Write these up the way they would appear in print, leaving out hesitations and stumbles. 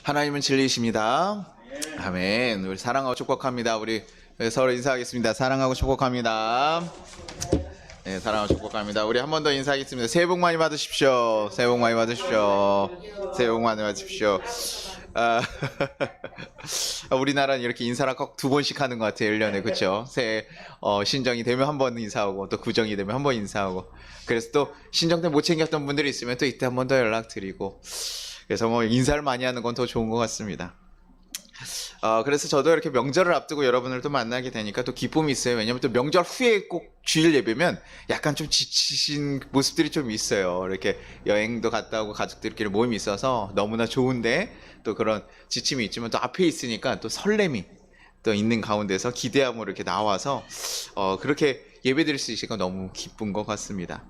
하나님은 진리이십니다. 아멘. 우리 사랑하고 축복합니다. 우리 서로 인사하겠습니다. 사랑하고 축복합니다. 네, 사랑하고 축복합니다. 우리 한 번 더 인사하겠습니다. 새해 복 많이 받으십시오. 새해 복 많이 받으십시오. 새해 복 많이 받으십시오. 아, 우리나라는 이렇게 인사를 꼭 두 번씩 하는 것 같아요. 1년에. 그렇죠? 새해 신정이 되면 한 번 인사하고 또 구정이 되면 한 번 인사하고, 그래서 또 신정 때 못 챙겼던 분들이 있으면 또 이때 한 번 더 연락드리고, 그래서 뭐 인사를 많이 하는 건 더 좋은 것 같습니다. 그래서 저도 이렇게 명절을 앞두고 여러분을 또 만나게 되니까 또 기쁨이 있어요. 왜냐면 또 명절 후에 꼭 주일 예배면 약간 좀 지치신 모습들이 좀 있어요. 이렇게 여행도 갔다 오고 가족들끼리 모임이 있어서 너무나 좋은데, 또 그런 지침이 있지만 또 앞에 있으니까 또 설렘이 또 있는 가운데서 기대함으로 이렇게 나와서 그렇게 예배드릴 수 있으니까 너무 기쁜 것 같습니다.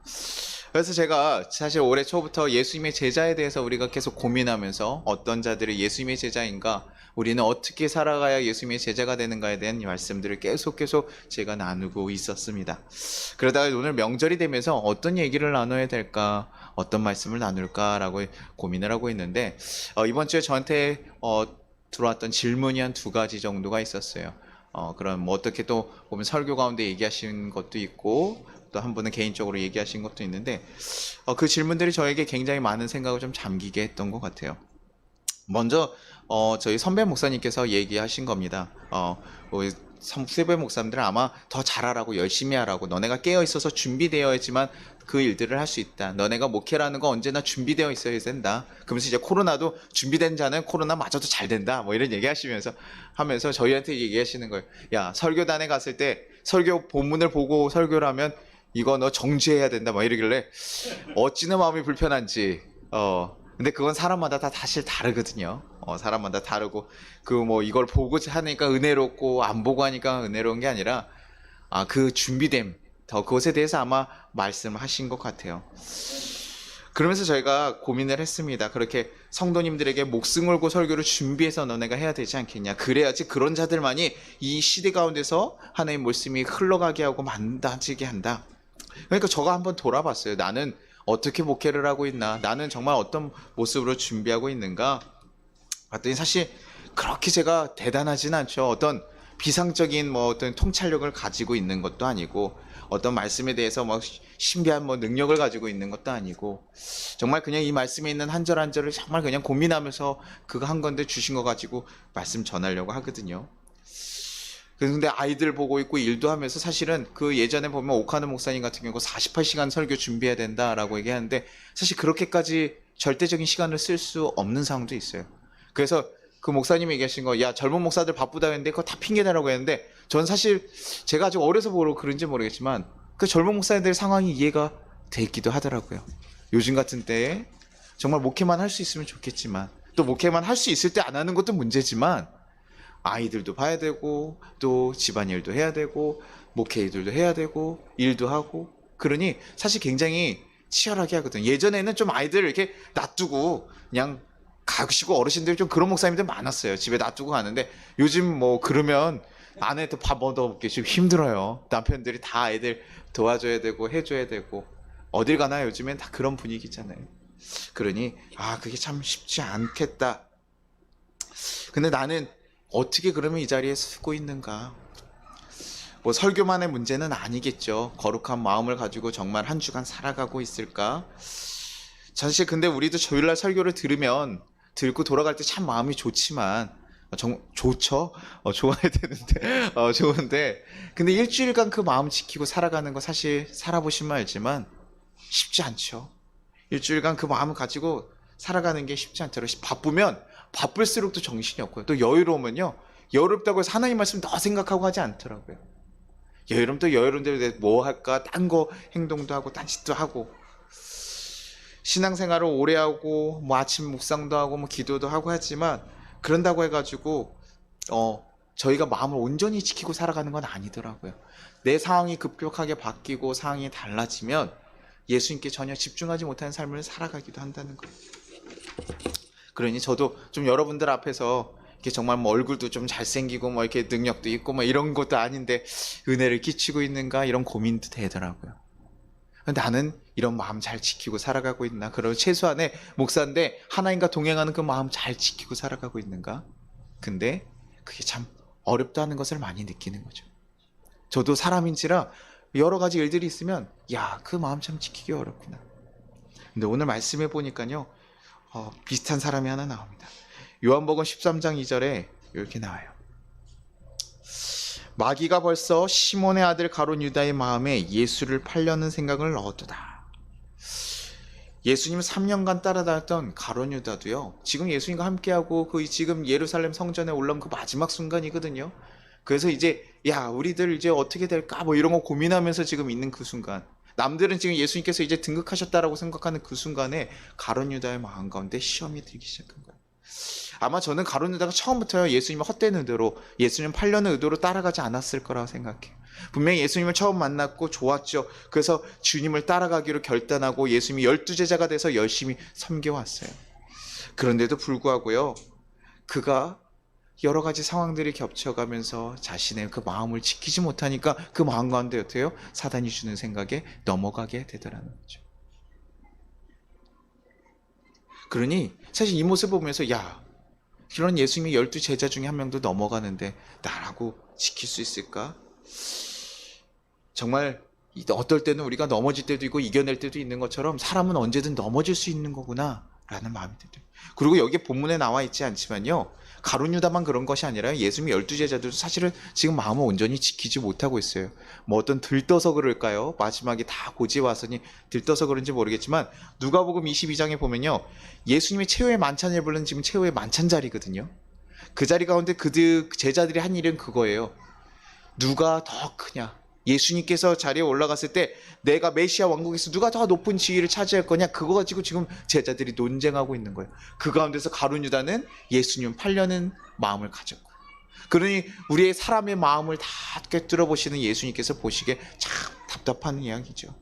그래서 제가 사실 올해 초부터 예수님의 제자에 대해서 우리가 계속 고민하면서 어떤 자들이 예수님의 제자인가, 우리는 어떻게 살아가야 예수님의 제자가 되는가에 대한 말씀들을 계속 제가 나누고 있었습니다. 그러다가 오늘 명절이 되면서 어떤 얘기를 나눠야 될까, 어떤 말씀을 나눌까라고 고민을 하고 있는데, 이번 주에 저한테 들어왔던 질문이 한 두 가지 정도가 있었어요. 그럼 뭐 어떻게 또 보면 설교 가운데 얘기하신 것도 있고, 또 한 분은 개인적으로 얘기하신 것도 있는데, 그 질문들이 저에게 굉장히 많은 생각을 좀 잠기게 했던 것 같아요. 먼저 저희 선배 목사님께서 얘기하신 겁니다. 우리 후배 목사님들은 아마 더 잘하라고, 열심히 하라고, 너네가 깨어 있어서 준비되어야지만 그 일들을 할 수 있다. 너네가 목회라는 거 언제나 준비되어 있어야 된다. 그러면서 이제 코로나도 준비된 자는 코로나 맞아도 잘 된다. 뭐 이런 얘기하시면서 하면서 저희한테 얘기하시는 거예요. 야, 설교단에 갔을 때 설교 본문을 보고 설교를 하면 이거 너 정지해야 된다. 막 이러길래 어찌나 마음이 불편한지. 근데 그건 사람마다 다 사실 다르거든요. 사람마다 다르고, 그 뭐 이걸 보고 하니까 은혜롭고 안 보고 하니까 은혜로운 게 아니라, 그 준비됨, 더 그것에 대해서 아마 말씀을 하신 것 같아요. 그러면서 저희가 고민을 했습니다. 그렇게 성도님들에게 목숨 걸고 설교를 준비해서 너네가 해야 되지 않겠냐. 그래야지 그런 자들만이 이 시대 가운데서 하나님의 말씀이 흘러가게 하고 만다지게 한다. 그러니까 저가 한번 돌아봤어요. 나는 어떻게 목회를 하고 있나? 나는 정말 어떤 모습으로 준비하고 있는가? 봤더니 사실 그렇게 제가 대단하진 않죠. 어떤 비상적인 뭐 어떤 통찰력을 가지고 있는 것도 아니고, 어떤 말씀에 대해서 뭐 신비한 뭐 능력을 가지고 있는 것도 아니고, 정말 그냥 이 말씀에 있는 한 절 한 절을 정말 그냥 고민하면서 그거 한 건데 주신 거 가지고 말씀 전하려고 하거든요. 근데 아이들 보고 있고 일도 하면서, 사실은 그 예전에 보면 오카노 목사님 같은 경우 48시간 설교 준비해야 된다라고 얘기하는데, 사실 그렇게까지 절대적인 시간을 쓸 수 없는 상황도 있어요. 그래서 그 목사님이 얘기하신 거, 야, 젊은 목사들 바쁘다 했는데 그거 다 핑계대라고 했는데, 전 사실 제가 아직 어려서 그런지 모르겠지만 그 젊은 목사님들 상황이 이해가 되기도 하더라고요. 요즘 같은 때에 정말 목회만 할 수 있으면 좋겠지만, 또 목회만 할 수 있을 때 안 하는 것도 문제지만, 아이들도 봐야 되고 또 집안일도 해야 되고 목회 일들도 해야 되고 일도 하고, 그러니 사실 굉장히 치열하게 하거든요. 예전에는 좀 아이들 이렇게 놔두고 그냥 가시고, 어르신들이 좀 그런 목사님들 많았어요. 집에 놔두고 가는데, 요즘 뭐 그러면 아내도 밥 얻어 먹기 좀 힘들어요. 남편들이 다 아이들 도와줘야 되고 해줘야 되고, 어딜 가나 요즘엔 다 그런 분위기잖아요. 그러니 그게 참 쉽지 않겠다. 근데 나는 어떻게 그러면 이 자리에 서고 있는가? 뭐 설교만의 문제는 아니겠죠. 거룩한 마음을 가지고 정말 한 주간 살아가고 있을까? 사실 근데 우리도 주일날 설교를 듣고 돌아갈 때 참 마음이 좋지만, 좋죠? 좋아야 되는데, 좋은데, 근데 일주일간 그 마음 지키고 살아가는 거 사실 살아보시면 알지만 쉽지 않죠. 일주일간 그 마음을 가지고 살아가는 게 쉽지 않더라고요. 바쁘면 바쁠수록 또 정신이 없고요. 또 여유로우면요, 여유롭다고 해서 하나님 말씀 더 생각하고 하지 않더라고요. 여유로움, 또 여유로운 대로 뭐 할까, 딴 거 행동도 하고 딴짓도 하고, 신앙생활을 오래 하고 뭐 아침 묵상도 하고 뭐 기도도 하고 하지만, 그런다고 해가지고 저희가 마음을 온전히 지키고 살아가는 건 아니더라고요. 내 상황이 급격하게 바뀌고 상황이 달라지면 예수님께 전혀 집중하지 못하는 삶을 살아가기도 한다는 거예요. 그러니 저도 좀 여러분들 앞에서 이렇게 정말 뭐 얼굴도 좀 잘생기고 뭐 이렇게 능력도 있고 뭐 이런 것도 아닌데 은혜를 끼치고 있는가, 이런 고민도 되더라고요. 나는 이런 마음 잘 지키고 살아가고 있나? 그리고 최소한의 목사인데 하나님과 동행하는 그 마음 잘 지키고 살아가고 있는가? 근데 그게 참 어렵다는 것을 많이 느끼는 거죠. 저도 사람인지라 여러 가지 일들이 있으면 야, 그 마음 참 지키기 어렵구나. 근데 오늘 말씀해 보니까요, 비슷한 사람이 하나 나옵니다. 요한복음 13장 2절에 이렇게 나와요. 마귀가 벌써 시몬의 아들 가룟 유다의 마음에 예수를 팔려는 생각을 넣었도다. 예수님 3년간 따라다녔던 가룟 유다도요, 지금 예수님과 함께하고 그 지금 예루살렘 성전에 올라온 그 마지막 순간이거든요. 그래서 이제 야, 우리들 이제 어떻게 될까 뭐 이런 거 고민하면서 지금 있는 그 순간, 남들은 지금 예수님께서 이제 등극하셨다라고 생각하는 그 순간에 가룟 유다의 마음 가운데 시험이 들기 시작한 거예요. 아마 저는 가룟 유다가 처음부터 예수님을 헛된 의도로, 예수님 팔려는 의도로 따라가지 않았을 거라고 생각해요. 분명히 예수님을 처음 만났고 좋았죠. 그래서 주님을 따라가기로 결단하고 예수님이 12제자가 돼서 열심히 섬겨왔어요. 그런데도 불구하고요, 그가 여러 가지 상황들이 겹쳐가면서 자신의 그 마음을 지키지 못하니까 그 마음 가운데 어때요? 사단이 주는 생각에 넘어가게 되더라는 거죠. 그러니 사실 이 모습을 보면서 야, 그런 예수님이 12제자 중에 한 명도 넘어가는데 나라고 지킬 수 있을까? 정말 어떨 때는 우리가 넘어질 때도 있고 이겨낼 때도 있는 것처럼 사람은 언제든 넘어질 수 있는 거구나 라는 마음이 들어요. 그리고 여기 본문에 나와 있지 않지만요, 가룟 유다만 그런 것이 아니라 예수님의 12제자들도 사실은 지금 마음을 온전히 지키지 못하고 있어요. 뭐 어떤 들떠서 그럴까요? 마지막에 다 고지 와서니 들떠서 그런지 모르겠지만 누가복음 22장에 보면요, 예수님이 최후의 만찬을 부른 지금 최후의 만찬 자리거든요. 그 자리 가운데 그들 제자들이 한 일은 그거예요. 누가 더 크냐? 예수님께서 자리에 올라갔을 때 내가 메시아 왕국에서 누가 더 높은 지위를 차지할 거냐, 그거 가지고 지금 제자들이 논쟁하고 있는 거예요. 그 가운데서 가룟 유다는 예수님 팔려는 마음을 가졌고, 그러니 우리의 사람의 마음을 다 꿰뚫어 보시는 예수님께서 보시기에 참 답답한 이야기죠.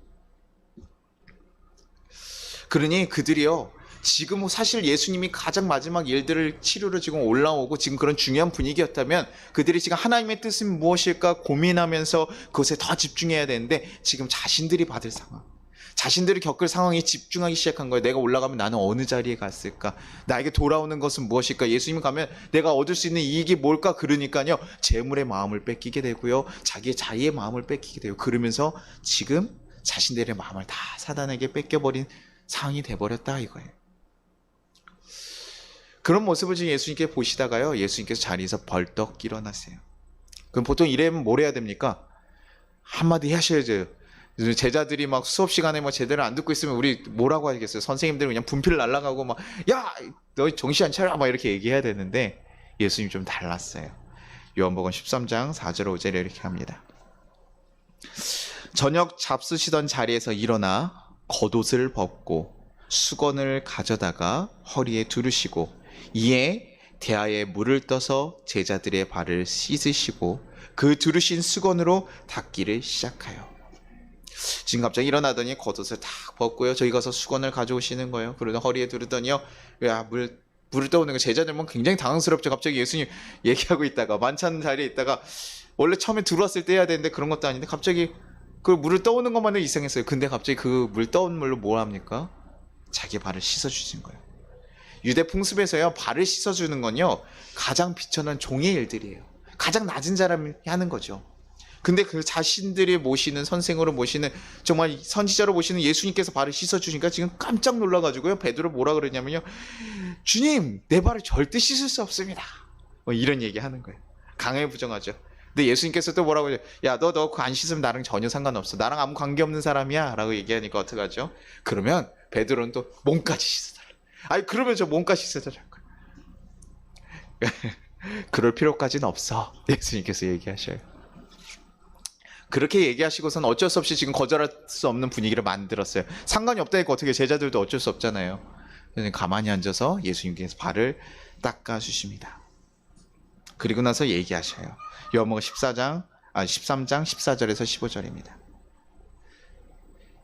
그러니 그들이요, 지금 사실 예수님이 가장 마지막 일들을 치르러 지금 올라오고 지금 그런 중요한 분위기였다면 그들이 지금 하나님의 뜻은 무엇일까 고민하면서 그것에 더 집중해야 되는데 지금 자신들이 받을 상황, 자신들이 겪을 상황에 집중하기 시작한 거예요. 내가 올라가면 나는 어느 자리에 갔을까? 나에게 돌아오는 것은 무엇일까? 예수님 가면 내가 얻을 수 있는 이익이 뭘까? 그러니까요, 재물의 마음을 뺏기게 되고요, 자기의 자의의 마음을 뺏기게 되고, 그러면서 지금 자신들의 마음을 다 사단에게 뺏겨버린 상황이 돼버렸다 이거예요. 그런 모습을 지금 예수님께 보시다가요, 예수님께서 자리에서 벌떡 일어나세요. 그럼 보통 이래면 뭘 해야 됩니까? 한마디 하셔야죠. 제자들이 막 수업 시간에 뭐 제대로 안 듣고 있으면 우리 뭐라고 하겠어요? 선생님들은 그냥 분필 날아가고 막 야, 너 정신 안 차려 막 이렇게 얘기해야 되는데 예수님 좀 달랐어요. 요한복음 13장 4절 5절에 이렇게 합니다. 저녁 잡수시던 자리에서 일어나 겉옷을 벗고 수건을 가져다가 허리에 두르시고 이에 대야에 물을 떠서 제자들의 발을 씻으시고 그 두르신 수건으로 닦기를 시작하여. 지금 갑자기 일어나더니 겉옷을 탁 벗고요, 저기 가서 수건을 가져오시는 거예요. 그러다 허리에 두르더니요, 야, 물을 떠오는 거, 제자들은 굉장히 당황스럽죠. 갑자기 예수님 얘기하고 있다가 만찬 자리에 있다가 원래 처음에 들어왔을 때 해야 되는데 그런 것도 아닌데 갑자기 그 물을 떠오는 것만으로 이상했어요. 근데 갑자기 그 물 떠온 물로 뭐 합니까? 자기 발을 씻어주신 거예요. 유대 풍습에서요, 발을 씻어주는 건요, 가장 비천한 종의 일들이에요. 가장 낮은 사람이 하는 거죠. 근데 그 자신들이 모시는, 선생으로 모시는, 정말 선지자로 모시는 예수님께서 발을 씻어주니까 지금 깜짝 놀라가지고요, 베드로 뭐라 그러냐면요, 주님, 내 발을 절대 씻을 수 없습니다. 뭐 이런 얘기 하는 거예요. 강하게 부정하죠. 근데 예수님께서 또 뭐라고 해요? 야, 너 그거 안 씻으면 나랑 전혀 상관없어. 나랑 아무 관계없는 사람이야. 라고 얘기하니까 어떡하죠? 그러면 베드로는 또 몸까지 씻어달라. 아니, 그러면 저 몸까지 씻어달라고. 그럴 필요까지는 없어. 예수님께서 얘기하셔요. 그렇게 얘기하시고선 어쩔 수 없이 지금 거절할 수 없는 분위기를 만들었어요. 상관이 없다니까 어떻게, 제자들도 어쩔 수 없잖아요. 가만히 앉아서 예수님께서 발을 닦아주십니다. 그리고 나서 얘기하셔요. 요한복음 13장 14절에서 15절입니다.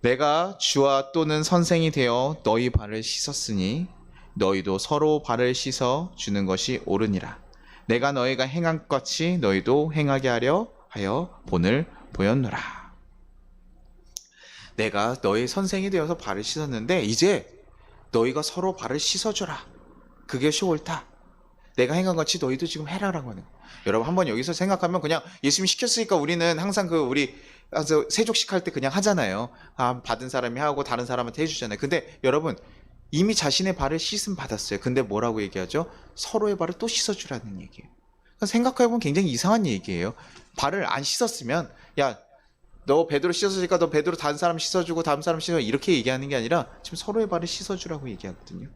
내가 주와 또는 선생이 되어 너희 발을 씻었으니 너희도 서로 발을 씻어 주는 것이 옳으니라. 내가 너희가 행한 것 같이 너희도 행하게 하려 하여 본을 보였노라. 내가 너의 선생이 되어서 발을 씻었는데 이제 너희가 서로 발을 씻어주라. 그것이 옳다. 내가 행한 같이 너희도 지금 해라라고 하는 거예요. 여러분 한번 여기서 생각하면 그냥 예수님이 시켰으니까 우리는 항상 우리 세족식 할 때 그냥 하잖아요. 받은 사람이 하고 다른 사람한테 해주잖아요. 근데 여러분 이미 자신의 발을 씻음 받았어요. 근데 뭐라고 얘기하죠? 서로의 발을 또 씻어주라는 얘기예요. 그러니까 생각해보면 굉장히 이상한 얘기예요. 발을 안 씻었으면 야 너 베드로 씻었으니까 너 베드로 다른 사람 씻어주고 다른 사람 씻어 이렇게 얘기하는 게 아니라 지금 서로의 발을 씻어주라고 얘기하거든요.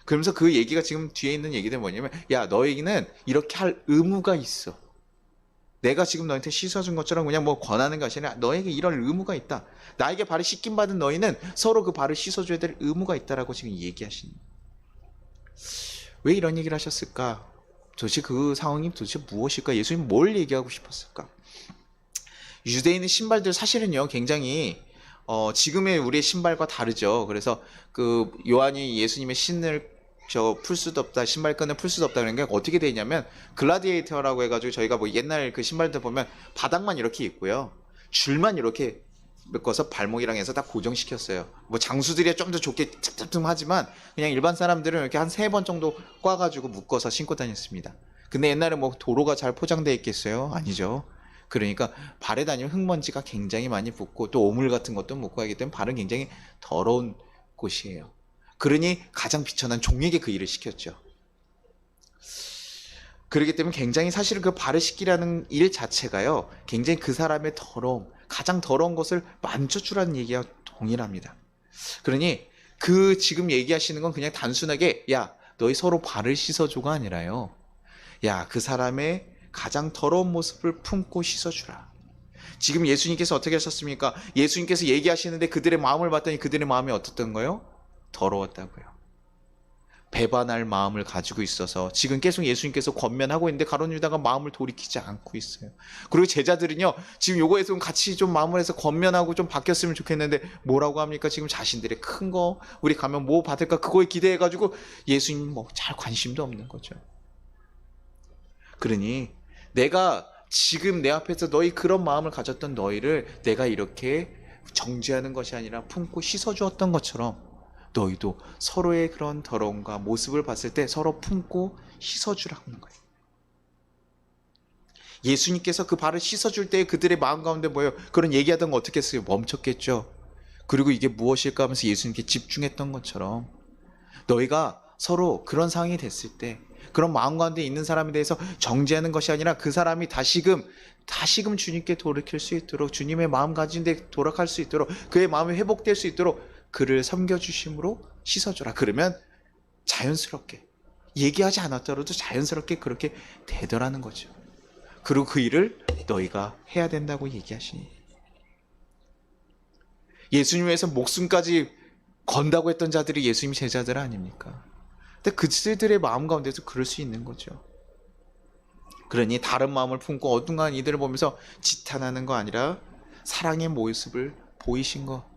그러면서 그 얘기가 지금 뒤에 있는 얘기는 뭐냐면 야 너희는 이렇게 할 의무가 있어. 내가 지금 너한테 씻어준 것처럼 그냥 뭐 권하는 것이 아니라 너에게 이런 의무가 있다. 나에게 발을 씻김 받은 너희는 서로 그 발을 씻어줘야 될 의무가 있다라고 지금 얘기하시는 거예요. 왜 이런 얘기를 하셨을까? 도대체 그 상황이 도대체 무엇일까? 예수님 뭘 얘기하고 싶었을까? 유대인의 신발들 사실은요 굉장히 지금의 우리의 신발과 다르죠. 그래서 그 요한이 예수님의 신을 풀 수도 없다, 신발끈을 풀 수도 없다 그런 게 어떻게 되냐면 글라디에이터라고 해가지고 저희가 뭐 옛날 그 신발들 보면 바닥만 이렇게 있고요, 줄만 이렇게 묶어서 발목이랑 해서 다 고정시켰어요. 뭐 장수들이 좀 더 좋게 튼튼하지만 그냥 일반 사람들은 이렇게 한 3번 정도 꽈가지고 묶어서 신고 다녔습니다. 근데 옛날에 뭐 도로가 잘 포장되어 있겠어요? 아니죠. 그러니까 발에 다니면 흙먼지가 굉장히 많이 붙고 또 오물 같은 것도 묻고 하기 때문에 발은 굉장히 더러운 곳이에요. 그러니 가장 비천한 종에게 그 일을 시켰죠. 그렇기 때문에 굉장히 사실은 그 발을 씻기라는 일 자체가요 굉장히 그 사람의 더러움, 가장 더러운 것을 만져주라는 얘기와 동일합니다. 그러니 그 지금 얘기하시는 건 그냥 단순하게 야 너희 서로 발을 씻어줘가 아니라요, 야 그 사람의 가장 더러운 모습을 품고 씻어주라. 지금 예수님께서 어떻게 하셨습니까? 예수님께서 얘기하시는데 그들의 마음을 봤더니 그들의 마음이 어떻던 거요? 더러웠다고요. 배반할 마음을 가지고 있어서 지금 계속 예수님께서 권면하고 있는데 가룟 유다가 마음을 돌이키지 않고 있어요. 그리고 제자들은요 지금 요거에 좀 같이 좀 마음을 해서 권면하고 좀 바뀌었으면 좋겠는데 뭐라고 합니까? 지금 자신들의 큰 거 우리 가면 뭐 받을까 그거에 기대해가지고 예수님 뭐 잘 관심도 없는 거죠. 그러니 내가 지금 내 앞에서 너희 그런 마음을 가졌던 너희를 내가 이렇게 정죄하는 것이 아니라 품고 씻어주었던 것처럼 너희도 서로의 그런 더러움과 모습을 봤을 때 서로 품고 씻어주라고 하는 거예요. 예수님께서 그 발을 씻어줄 때 그들의 마음 가운데 뭐예요? 그런 얘기하던 거 어떻게 했어요? 멈췄겠죠. 그리고 이게 무엇일까 하면서 예수님께 집중했던 것처럼 너희가 서로 그런 상황이 됐을 때 그런 마음 가운데 있는 사람에 대해서 정죄하는 것이 아니라 그 사람이 다시금 주님께 돌이킬 수 있도록 주님의 마음 가진 데 돌아갈 수 있도록 그의 마음이 회복될 수 있도록 그를 섬겨주심으로 씻어줘라. 그러면 자연스럽게 얘기하지 않았더라도 자연스럽게 그렇게 되더라는 거죠. 그리고 그 일을 너희가 해야 된다고 얘기하시니 예수님 위해서 목숨까지 건다고 했던 자들이 예수님 제자들 아닙니까? 근데 그들의 마음 가운데서 그럴 수 있는 거죠. 그러니 다른 마음을 품고 어중간한 이들을 보면서 지탄하는 거 아니라 사랑의 모습을 보이신 거,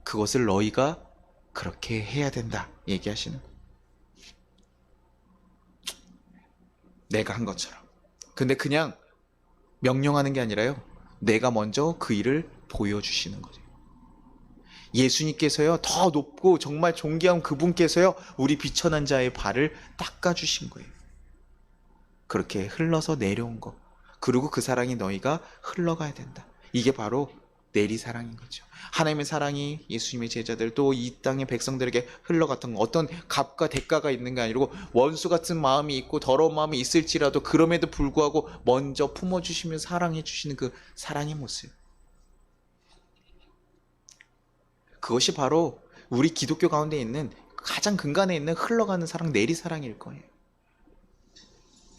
그것을 너희가 그렇게 해야 된다 얘기하시는 거. 내가 한 것처럼. 근데 그냥 명령하는 게 아니라요, 내가 먼저 그 일을 보여주시는 거죠. 예수님께서요 더 높고 정말 존귀한 그분께서요 우리 비천한 자의 발을 닦아주신 거예요. 그렇게 흘러서 내려온 거, 그리고 그 사랑이 너희가 흘러가야 된다. 이게 바로 내리사랑인 거죠. 하나님의 사랑이 예수님의 제자들 또 이 땅의 백성들에게 흘러갔던 거, 어떤 값과 대가가 있는 게 아니고 원수 같은 마음이 있고 더러운 마음이 있을지라도 그럼에도 불구하고 먼저 품어주시며 사랑해 주시는 그 사랑의 모습, 그것이 바로 우리 기독교 가운데 있는 가장 근간에 있는 흘러가는 사랑, 내리사랑일 거예요.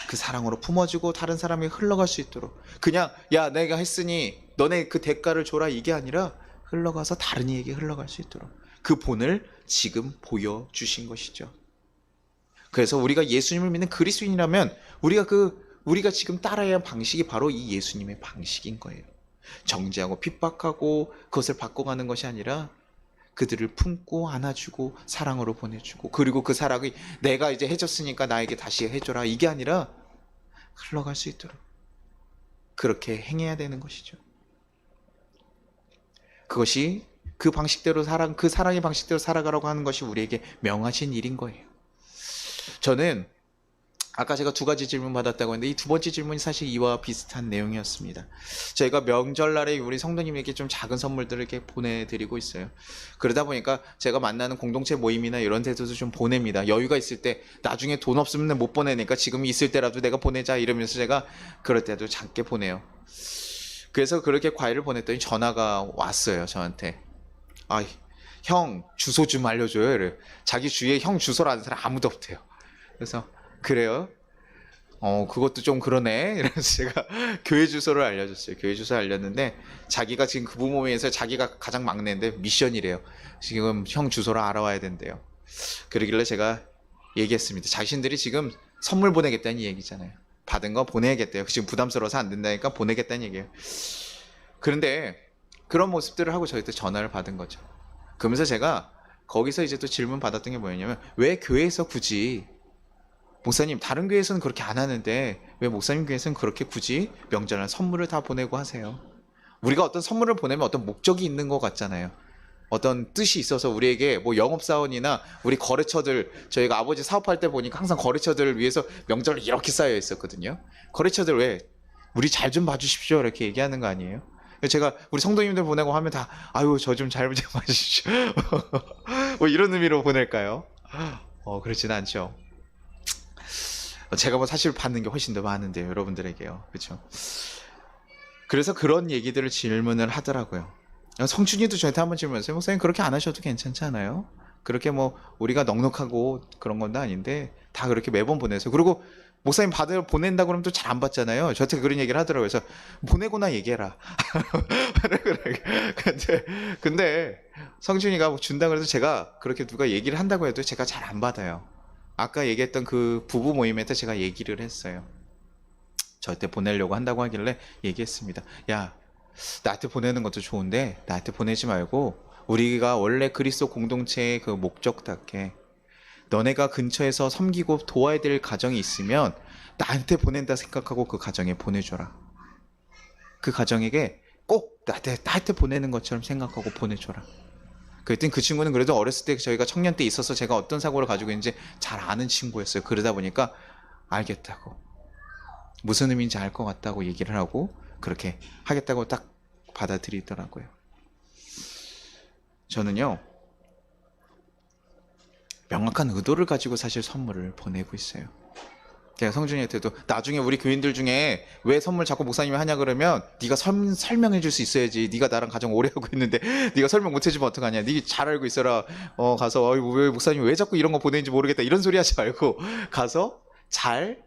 그 사랑으로 품어주고 다른 사람에게 흘러갈 수 있도록, 그냥 야 내가 했으니 너네 그 대가를 줘라 이게 아니라 흘러가서 다른 이에게 흘러갈 수 있도록 그 본을 지금 보여주신 것이죠. 그래서 우리가 예수님을 믿는 그리스도인이라면 우리가 지금 따라야 할 방식이 바로 이 예수님의 방식인 거예요. 정죄하고 핍박하고 그것을 바꿔가는 것이 아니라 그들을 품고 안아주고 사랑으로 보내주고, 그리고 그 사랑이 내가 이제 해줬으니까 나에게 다시 해줘라 이게 아니라 흘러갈 수 있도록 그렇게 행해야 되는 것이죠. 그것이 그 방식대로 그 사랑의 방식대로 살아가라고 하는 것이 우리에게 명하신 일인 거예요. 저는 아까 제가 두 가지 질문 받았다고 했는데 이 두 번째 질문이 사실 이와 비슷한 내용이었습니다. 저희가 명절날에 우리 성도님에게 좀 작은 선물들을 이렇게 보내드리고 있어요. 그러다 보니까 제가 만나는 공동체 모임이나 이런 데서도 좀 보냅니다. 여유가 있을 때 나중에 돈 없으면 못 보내니까 지금 있을 때라도 내가 보내자 이러면서 제가 그럴 때도 작게 보내요. 그래서 그렇게 과일을 보냈더니 전화가 왔어요. 저한테. 아, 형 주소 좀 알려줘요. 이래요. 자기 주위에 형 주소를 아는 사람 아무도 없대요. 그래서 그래요? 그것도 좀 그러네. 이래서 제가 교회 주소를 알려줬어요. 교회 주소 알렸는데 자기가 지금 그 부모에서 자기가 가장 막내인데 미션이래요. 지금 형 주소를 알아와야 된대요. 그러길래 제가 얘기했습니다. 자신들이 지금 선물 보내겠다는 얘기잖아요. 받은 거 보내야겠대요. 지금 부담스러워서 안 된다니까 보내겠다는 얘기예요. 그런데 그런 모습들을 하고 저희한테 전화를 받은 거죠. 그러면서 제가 거기서 이제 또 질문 받았던 게 뭐였냐면 왜 교회에서 굳이 목사님 다른 교회에서는 그렇게 안 하는데 왜 목사님 교회에서는 그렇게 굳이 명절날 선물을 다 보내고 하세요? 우리가 어떤 선물을 보내면 어떤 목적이 있는 것 같잖아요. 어떤 뜻이 있어서 우리에게 뭐 영업사원이나 우리 거래처들 저희가 아버지 사업할 때 보니까 항상 거래처들을 위해서 명절에 이렇게 쌓여 있었거든요. 거래처들 왜 우리 잘 좀 봐주십시오 이렇게 얘기하는 거 아니에요? 제가 우리 성도님들 보내고 하면 다 아유 저 좀 잘 좀 봐주십시오 뭐 이런 의미로 보낼까요? 그렇지는 않죠. 제가 뭐 사실 받는 게 훨씬 더 많은데요, 여러분들에게요. 그렇죠? 그래서 그런 얘기들을 질문을 하더라고요. 성춘이도 저한테 한번 질문했어요. 목사님 그렇게 안 하셔도 괜찮지 않아요? 그렇게 뭐 우리가 넉넉하고 그런 건 근데 다 그렇게 매번 보내서 그리고 목사님 보낸다 그러면 또 잘 안 받잖아요. 저한테 그런 얘기를 하더라고요. 그래서 보내고나 얘기해라. 근데 성춘이가 준다 그래서 제가 그렇게 누가 얘기를 한다고 해도 제가 잘 안 받아요. 아까 얘기했던 그 부부 모임에서 제가 얘기를 했어요. 저한테 보내려고 한다고 하길래 얘기했습니다. 야, 나한테 보내는 것도 좋은데 나한테 보내지 말고 우리가 원래 그리스도 공동체의 그 목적답게 너네가 근처에서 섬기고 도와야 될 가정이 있으면 나한테 보낸다 생각하고 그 가정에 보내줘라. 그 가정에게 꼭 나한테 보내는 것처럼 생각하고 보내줘라. 그랬더니 그 친구는 그래도 어렸을 때 저희가 청년 때 있어서 제가 어떤 사고를 가지고 있는지 잘 아는 친구였어요. 그러다 보니까 알겠다고 무슨 의미인지 알 것 같다고 얘기를 하고 그렇게 하겠다고 딱 받아들이더라고요. 저는요 명확한 의도를 가지고 사실 선물을 보내고 있어요. 제가 성준이한테도 나중에 우리 교인들 중에 왜 선물 자꾸 목사님이 하냐 그러면 네가 설명해 줄 수 있어야지. 네가 나랑 가정 오래 하고 있는데 네가 설명 못 해주면 어떡하냐. 네 잘 알고 있어라. 가서 왜 목사님 왜 자꾸 이런 거 보내는지 모르겠다 이런 소리 하지 말고 가서 잘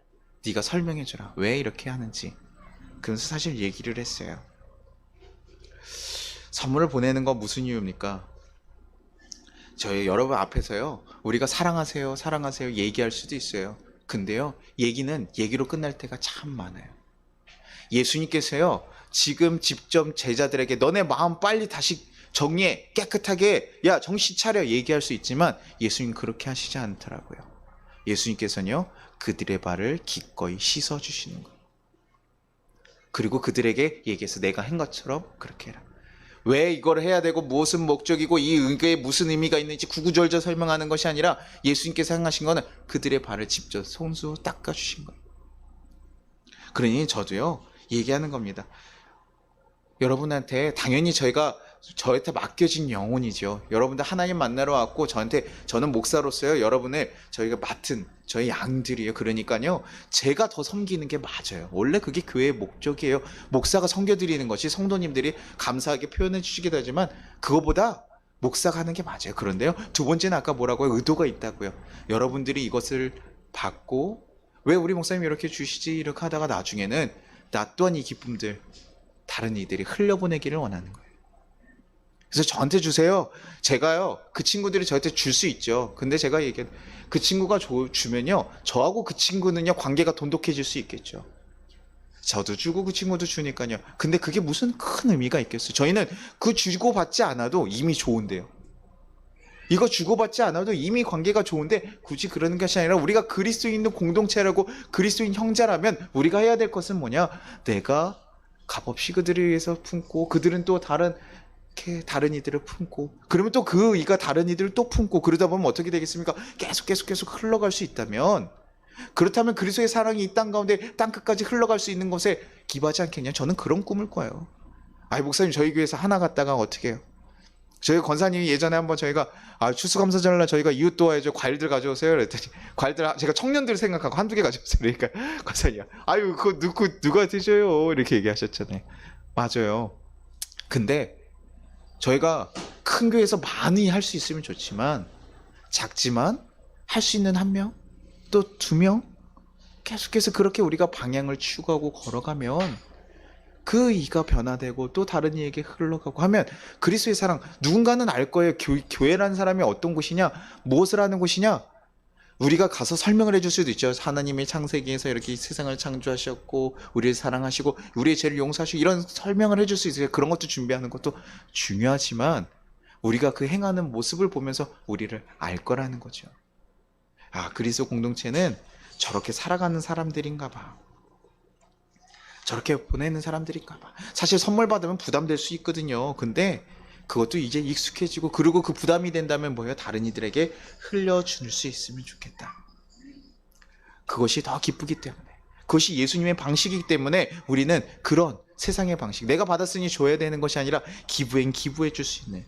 네가 설명해 주라. 왜 이렇게 하는지. 그래서 사실 얘기를 했어요. 선물을 보내는 건 무슨 이유입니까? 저희 여러분 앞에서요 우리가 사랑하세요 사랑하세요 얘기할 수도 있어요. 근데요 얘기는 얘기로 끝날 때가 참 많아요. 예수님께서요 지금 직접 제자들에게 너네 마음 빨리 다시 정리해 깨끗하게 야 정신 차려 얘기할 수 있지만 예수님 그렇게 하시지 않더라고요. 예수님께서는요 그들의 발을 기꺼이 씻어 주시는 거예요. 그리고 그들에게 얘기해서 내가 한 것처럼 그렇게 해라. 왜 이걸 해야 되고 무슨 목적이고 이 의거에 무슨 의미가 있는지 구구절절 설명하는 것이 아니라 예수님께서 행하신 거는 그들의 발을 직접 손수 닦아주신 거예요. 그러니 저도요 얘기하는 겁니다. 여러분한테 당연히 저한테 맡겨진 영혼이죠. 여러분들 하나님 만나러 왔고 저는 목사로서요 여러분을 저희가 맡은 저희 양들이에요. 그러니까요 제가 더 섬기는 게 맞아요. 원래 그게 교회의 목적이에요. 목사가 섬겨드리는 것이 성도님들이 감사하게 표현해 주시기도 하지만 그거보다 목사가 하는 게 맞아요. 그런데요 두 번째는 아까 뭐라고요? 의도가 있다고요. 여러분들이 이것을 받고 왜 우리 목사님 이렇게 주시지 이렇게 하다가 나중에는 나 또한 이 기쁨들 다른 이들이 흘려보내기를 원하는 거예요. 그래서 저한테 주세요. 제가요 그 친구들이 저한테 줄 수 있죠. 근데 제가 얘기한 그 친구가 주면요 저하고 그 친구는요 관계가 돈독해질 수 있겠죠. 저도 주고 그 친구도 주니까요. 근데 그게 무슨 큰 의미가 있겠어요. 저희는 그 주고받지 않아도 이미 좋은데요. 이거 주고받지 않아도 이미 관계가 좋은데 굳이 그러는 것이 아니라 우리가 그리스도인의 공동체라고 그리스도인 형제라면 우리가 해야 될 것은 뭐냐. 내가 값없이 그들을 위해서 품고 그들은 또 다른 이렇게 다른 이들을 품고, 그러면 또 그 이가 다른 이들을 또 품고, 그러다 보면 어떻게 되겠습니까? 계속 흘러갈 수 있다면, 그렇다면 그리스도의 사랑이 이 땅 가운데 땅 끝까지 흘러갈 수 있는 것에 기부하지 않겠냐? 저는 그런 꿈을 꿔요. 아이, 목사님, 저희 교회에서 하나 갔다가 어떻게 해요? 저희 권사님이 예전에 한번 저희가 추수감사절날 저희가 이웃 도와야죠, 과일들 가져오세요 그랬더니, 과일들 제가 청년들 생각하고 한두 개 가져오세요 그러니까 권사님이 아유 그거 누가 드셔요 이렇게 얘기하셨잖아요. 맞아요. 근데 저희가 큰 교회에서 많이 할 수 있으면 좋지만, 작지만 할 수 있는 한 명, 또 두 명, 계속해서 그렇게 우리가 방향을 추구하고 걸어가면 그 이가 변화되고 또 다른 이에게 흘러가고 하면, 그리스도의 사랑, 누군가는 알 거예요. 교회라는 사람이 어떤 곳이냐, 무엇을 하는 곳이냐. 우리가 가서 설명을 해줄 수도 있죠. 하나님의 창세기에서 이렇게 세상을 창조하셨고 우리를 사랑하시고 우리의 죄를 용서하시고, 이런 설명을 해줄 수 있어요. 그런 것도 준비하는 것도 중요하지만, 우리가 그 행하는 모습을 보면서 우리를 알 거라는 거죠. 아, 그리스도 공동체는 저렇게 살아가는 사람들인가 봐, 저렇게 보내는 사람들인가 봐. 사실 선물 받으면 부담될 수 있거든요. 근데 그것도 이제 익숙해지고, 그리고 그 부담이 된다면 뭐예요? 다른 이들에게 흘려줄 수 있으면 좋겠다. 그것이 더 기쁘기 때문에, 그것이 예수님의 방식이기 때문에 우리는 그런 세상의 방식, 내가 받았으니 줘야 되는 것이 아니라 기부해 줄 수 있는,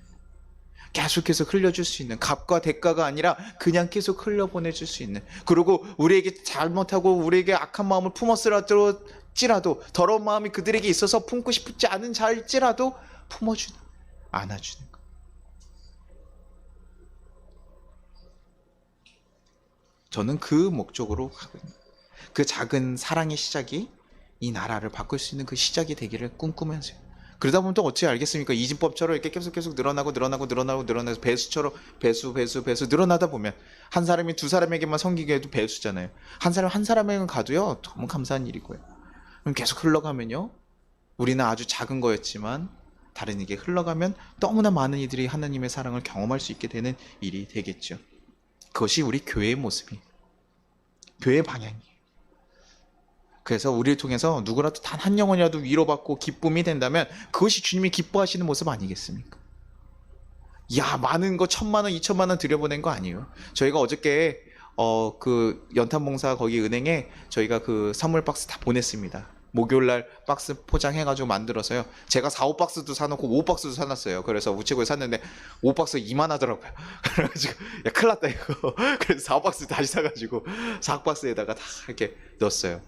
계속해서 흘려줄 수 있는, 값과 대가가 아니라 그냥 계속 흘려보내줄 수 있는, 그리고 우리에게 잘못하고 우리에게 악한 마음을 품었을지라도, 더러운 마음이 그들에게 있어서 품고 싶지 않은 자일지라도 품어주는, 안아주는 것. 저는 그 목적으로 하거든요. 그 작은 사랑의 시작이 이 나라를 바꿀 수 있는 그 시작이 되기를 꿈꾸면서요. 그러다 보면 또 어찌 알겠습니까? 이진법처럼 이렇게 계속 늘어나고 배수처럼 배수 늘어나다 보면, 한 사람이 두 사람에게만 섬기게 해도 배수잖아요. 한 사람에게만 가도요, 너무 감사한 일이고요. 그럼 계속 흘러가면요, 우리는 아주 작은 거였지만 다른 이에게 흘러가면 너무나 많은 이들이 하나님의 사랑을 경험할 수 있게 되는 일이 되겠죠. 그것이 우리 교회의 모습이, 교회의 방향이에요. 그래서 우리를 통해서 누구라도 단 한 영혼이라도 위로받고 기쁨이 된다면, 그것이 주님이 기뻐하시는 모습 아니겠습니까? 야, 많은 거 1,000만 원, 2,000만 원 들여보낸 거 아니에요. 저희가 어저께 그 연탄봉사 거기 은행에 저희가 그 선물 박스 다 보냈습니다. 목요일날 박스 포장해가지고 만들어서요. 제가 4, 5박스도 사놓고 5박스도 사놨어요. 그래서 우체국에 샀는데 5박스 이만하더라고요. 그래가지고 야, 큰일 났다 이거. 그래서 4박스 다시 사가지고 4박스에다가 다 이렇게 넣었어요.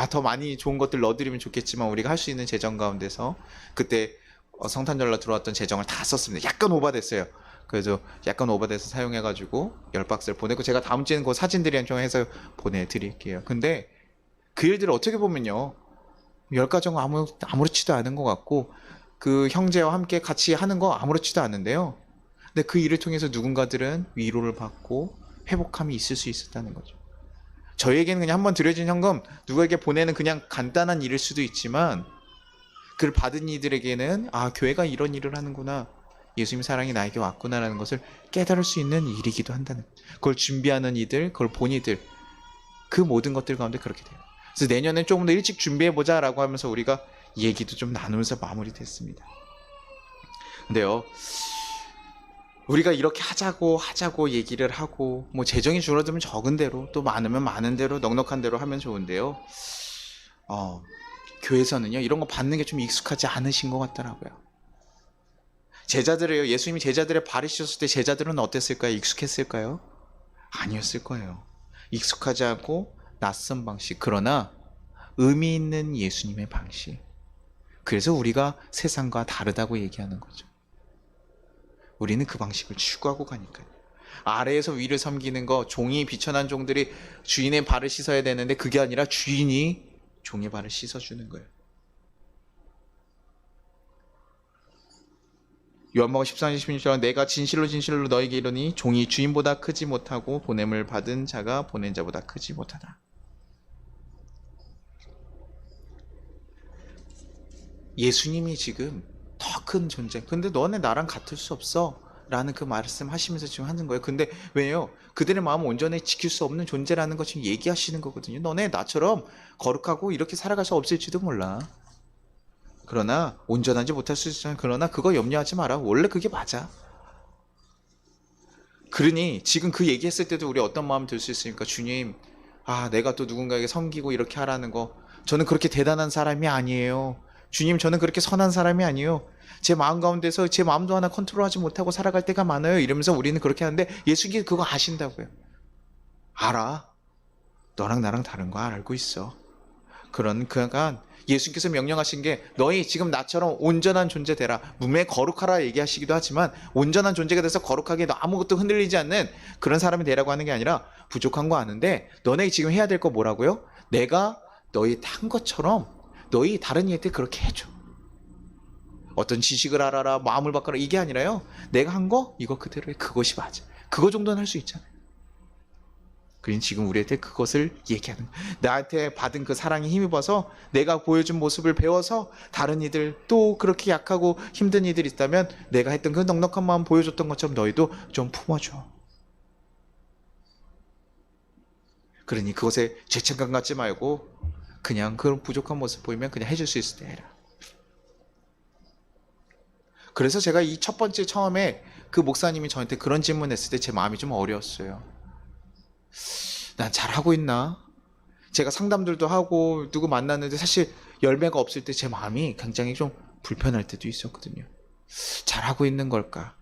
더 많이 좋은 것들 넣어드리면 좋겠지만, 우리가 할 수 있는 재정 가운데서 그때 성탄절날 들어왔던 재정을 다 썼습니다. 약간 오바됐어요. 그래서 약간 오바돼서 사용해가지고 10박스를 보내고, 제가 다음 주에는 그 사진들이랑 좀 해서 보내드릴게요. 근데 그 일들을 어떻게 보면요, 10가정 아무렇지도 않은 것 같고, 그 형제와 함께 같이 하는 거 아무렇지도 않은데요, 근데 그 일을 통해서 누군가들은 위로를 받고 회복함이 있을 수 있었다는 거죠. 저희에게는 그냥 한번 드려진 현금, 누구에게 보내는 그냥 간단한 일일 수도 있지만, 그걸 받은 이들에게는 교회가 이런 일을 하는구나, 예수님 사랑이 나에게 왔구나라는 것을 깨달을 수 있는 일이기도 한다는, 그걸 준비하는 이들, 그걸 본 이들, 그 모든 것들 가운데 그렇게 돼요. 그래서 내년엔 조금 더 일찍 준비해보자 라고 하면서 우리가 얘기도 좀 나누면서 마무리됐습니다. 근데요, 우리가 이렇게 하자고 얘기를 하고, 뭐 재정이 줄어들면 적은 대로, 또 많으면 많은 대로, 넉넉한 대로 하면 좋은데요, 교회에서는요, 이런 거 받는 게 좀 익숙하지 않으신 것 같더라고요. 제자들이요, 예수님이 제자들의 발을 씻었을 때 제자들은 어땠을까요? 익숙했을까요? 아니었을 거예요. 익숙하지 않고 낯선 방식, 그러나 의미 있는 예수님의 방식. 그래서 우리가 세상과 다르다고 얘기하는 거죠. 우리는 그 방식을 추구하고 가니까요. 아래에서 위를 섬기는 거, 종이 비천한 종들이 주인의 발을 씻어야 되는데, 그게 아니라 주인이 종의 발을 씻어주는 거예요. 요한복음 14장 16절, 내가 진실로 너에게 이르니 종이 주인보다 크지 못하고 보냄을 받은 자가 보낸 자보다 크지 못하다. 예수님이 지금 더 큰 존재, 근데 너네 나랑 같을 수 없어 라는 그 말씀 하시면서 지금 하는 거예요. 근데 왜요? 그들의 마음을 온전히 지킬 수 없는 존재라는 것 지금 얘기하시는 거거든요. 너네 나처럼 거룩하고 이렇게 살아갈 수 없을지도 몰라. 그러나 온전하지 못할 수 있지만 그러나 그거 염려하지 마라. 원래 그게 맞아. 그러니 지금 그 얘기했을 때도 우리 어떤 마음 들 수 있으니까 주님, 내가 또 누군가에게 섬기고 이렇게 하라는 거 저는 그렇게 대단한 사람이 아니에요. 주님, 저는 그렇게 선한 사람이 아니에요. 제 마음 가운데서 제 마음도 하나 컨트롤하지 못하고 살아갈 때가 많아요. 이러면서 우리는 그렇게 하는데 예수님이 그거 아신다고요. 알아. 너랑 나랑 다른 거 알고 있어. 그러니까 예수님께서 명령하신 게 너희 지금 나처럼 온전한 존재 되라. 분명히 거룩하라 얘기하시기도 하지만 온전한 존재가 돼서 거룩하게 너 아무것도 흔들리지 않는 그런 사람이 되라고 하는 게 아니라 부족한 거 아는데 너네 지금 해야 될 거 뭐라고요? 내가 너희 한 것처럼 너희 다른 이한테 그렇게 해줘. 어떤 지식을 알아라, 마음을 바꿔라 이게 아니라요. 내가 한 거 이거 그대로 해. 그것이 맞아. 그거 정도는 할 수 있잖아요. 그러니 지금 우리한테 그것을 얘기하는 거야. 나한테 받은 그 사랑에 힘입어서 내가 보여준 모습을 배워서 다른 이들 또 그렇게 약하고 힘든 이들이 있다면 내가 했던 그 넉넉한 마음 보여줬던 것처럼 너희도 좀 품어줘. 그러니 그것에 죄책감 갖지 말고 그냥 그런 부족한 모습 보이면 그냥 해줄 수 있을 때 해라. 그래서 제가 이 첫 번째 처음에 그 목사님이 저한테 그런 질문 했을 때 제 마음이 좀 어려웠어요. 난 잘하고 있나? 제가 상담들도 하고 누구 만났는데 사실 열매가 없을 때 제 마음이 굉장히 좀 불편할 때도 있었거든요. 잘하고 있는 걸까?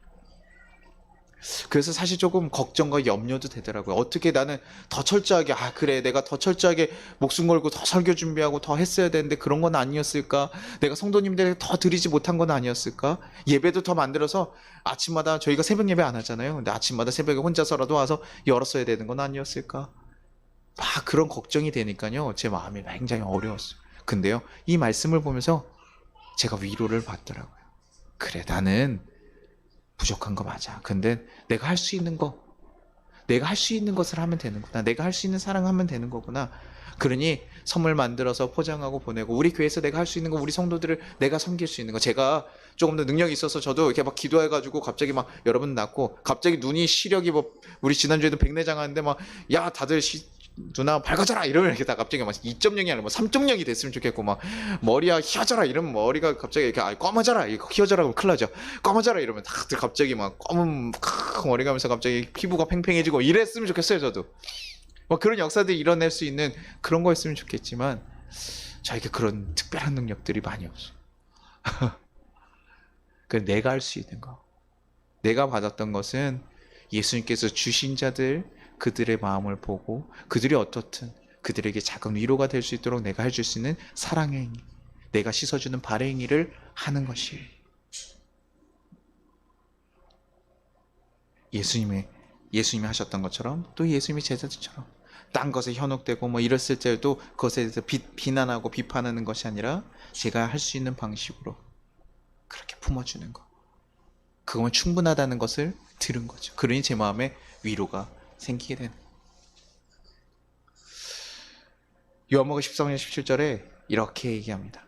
그래서 사실 조금 걱정과 염려도 되더라고요. 어떻게 나는 더 철저하게 그래 내가 더 철저하게 목숨 걸고 더 설교 준비하고 더 했어야 되는데 그런 건 아니었을까? 내가 성도님들에게 더 드리지 못한 건 아니었을까? 예배도 더 만들어서 아침마다 저희가 새벽 예배 안 하잖아요. 근데 아침마다 새벽에 혼자서라도 와서 열었어야 되는 건 아니었을까? 막 그런 걱정이 되니까요. 제 마음이 굉장히 어려웠어요. 근데요. 이 말씀을 보면서 제가 위로를 받더라고요. 그래 나는 부족한 거 맞아. 근데 내가 할 수 있는 거, 내가 할 수 있는 것을 하면 되는구나. 내가 할 수 있는 사랑하면 되는 거구나. 그러니 선물 만들어서 포장하고 보내고 우리 교회에서 내가 할 수 있는 거 우리 성도들을 내가 섬길 수 있는 거 제가 조금 더 능력이 있어서 저도 이렇게 막 기도해가지고 갑자기 막 여러분 낳고 갑자기 눈이 시력이 우리 지난주에도 백내장 하는데 막 야 다들 누나 밝아져라 이러면 이렇게 다 갑자기 막 2.0이 아니라 뭐 3.0이 됐으면 좋겠고 막 머리야 희어져라 이러면 머리가 갑자기 이렇게 검어져라 이거 희어져라 그러면 큰일 나죠. 검어져라 이러면 다들 갑자기 막 검은 머리 가면서 갑자기 피부가 팽팽해지고 이랬으면 좋겠어요. 저도 뭐 그런 역사들이 일어날 수 있는 그런 거였으면 좋겠지만 저에게 그런 특별한 능력들이 많이 없어요. 그 내가 할 수 있는 거 내가 받았던 것은 예수님께서 주신 자들 그들의 마음을 보고 그들이 어떻든 그들에게 작은 위로가 될 수 있도록 내가 해줄 수 있는 사랑의 행위 내가 씻어주는 발의 행위를 하는 것이 예수님이 하셨던 것처럼 또 예수님의 제자들처럼 딴 것에 현혹되고 뭐 이랬을 때도 그것에 대해서 비난하고 비판하는 것이 아니라 제가 할 수 있는 방식으로 그렇게 품어주는 것 그거면 충분하다는 것을 들은 거죠. 그러니 제 마음에 위로가 생기게 되는 요한복음 13장 17절에 이렇게 얘기합니다.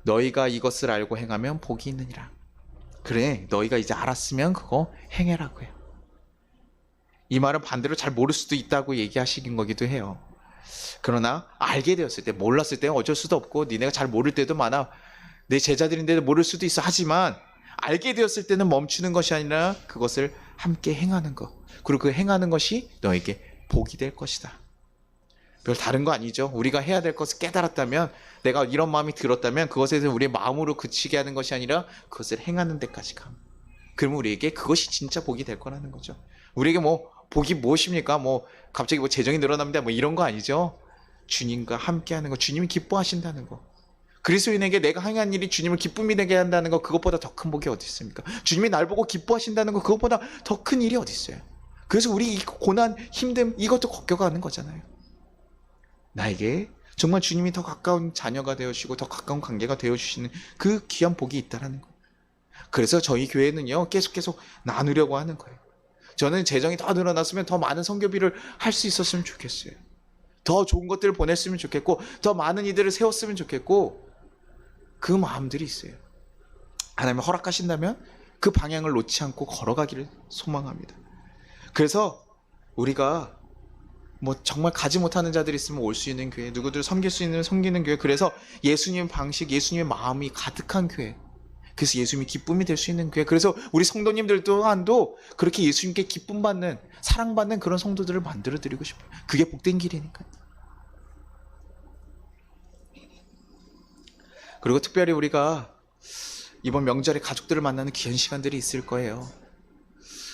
너희가 이것을 알고 행하면 복이 있느니라. 그래 너희가 이제 알았으면 그거 행해라고 해요. 이 말은 반대로 잘 모를 수도 있다고 얘기하시긴 거기도 해요. 그러나 알게 되었을 때 몰랐을 때는 어쩔 수도 없고 니네가 잘 모를 때도 많아. 내 제자들인데도 모를 수도 있어. 하지만 알게 되었을 때는 멈추는 것이 아니라 그것을 함께 행하는 것 그리고 그 행하는 것이 너에게 복이 될 것이다. 별 다른 거 아니죠. 우리가 해야 될 것을 깨달았다면 내가 이런 마음이 들었다면 그것에 대해서 우리의 마음으로 그치게 하는 것이 아니라 그것을 행하는 데까지 감. 그러면 우리에게 그것이 진짜 복이 될 거라는 거죠. 우리에게 뭐 복이 무엇입니까? 뭐 갑자기 뭐 재정이 늘어납니다. 뭐 이런 거 아니죠. 주님과 함께 하는 거 주님이 기뻐하신다는 거 그리스도인에게 내가 행한 일이 주님을 기쁨이 되게 한다는 거 그것보다 더 큰 복이 어디 있습니까? 주님이 날 보고 기뻐하신다는 거 그것보다 더 큰 일이 어디 있어요? 그래서 우리 이 고난, 힘듦 이것도 겪어가는 거잖아요. 나에게 정말 주님이 더 가까운 자녀가 되어주시고 더 가까운 관계가 되어주시는 그 귀한 복이 있다는 거예요. 그래서 저희 교회는요 계속 나누려고 하는 거예요. 저는 재정이 더 늘어났으면 더 많은 선교비를 할 수 있었으면 좋겠어요. 더 좋은 것들을 보냈으면 좋겠고 더 많은 이들을 세웠으면 좋겠고 그 마음들이 있어요. 하나님 허락하신다면 그 방향을 놓지 않고 걸어가기를 소망합니다. 그래서 우리가 뭐 정말 가지 못하는 자들이 있으면 올 수 있는 교회, 누구들 섬길 수 있는 섬기는 교회, 그래서 예수님 방식, 예수님의 마음이 가득한 교회, 그래서 예수님이 기쁨이 될 수 있는 교회, 그래서 우리 성도님들 또한도 그렇게 예수님께 기쁨 받는, 사랑받는 그런 성도들을 만들어 드리고 싶어요. 그게 복된 길이니까요. 그리고 특별히 우리가 이번 명절에 가족들을 만나는 귀한 시간들이 있을 거예요.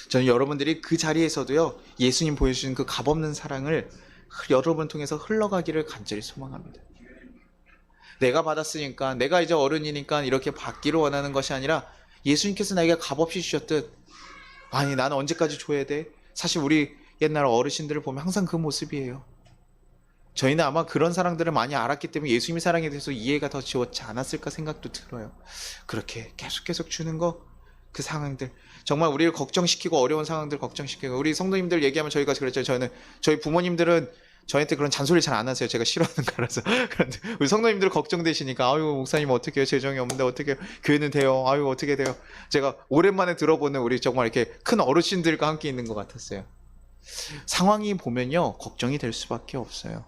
저는 여러분들이 그 자리에서도요, 예수님 보여주신 그 값없는 사랑을 여러분 통해서 흘러가기를 간절히 소망합니다. 내가 받았으니까, 내가 이제 어른이니까 이렇게 받기를 원하는 것이 아니라 예수님께서 나에게 값없이 주셨듯, 아니 나는 언제까지 줘야 돼? 사실 우리 옛날 어르신들을 보면 항상 그 모습이에요. 저희는 아마 그런 사랑들을 많이 알았기 때문에 예수님의 사랑에 대해서 이해가 더 지웠지 않았을까 생각도 들어요. 그렇게 계속 주는 거, 그 상황들, 정말 우리를 걱정시키고 어려운 상황들 걱정시키고, 우리 성도님들 얘기하면 저희가 그랬죠. 저희 부모님들은 저한테 그런 잔소리 잘 안 하세요. 제가 싫어하는 거라서. 그런데 우리 성도님들 걱정되시니까, 아유 목사님 어떻게 해요? 재정이 없는데 어떻게 해요? 교회는 돼요? 아유 어떻게 돼요? 제가 오랜만에 들어보는 우리 정말 이렇게 큰 어르신들과 함께 있는 것 같았어요. 상황이 보면요, 걱정이 될 수밖에 없어요.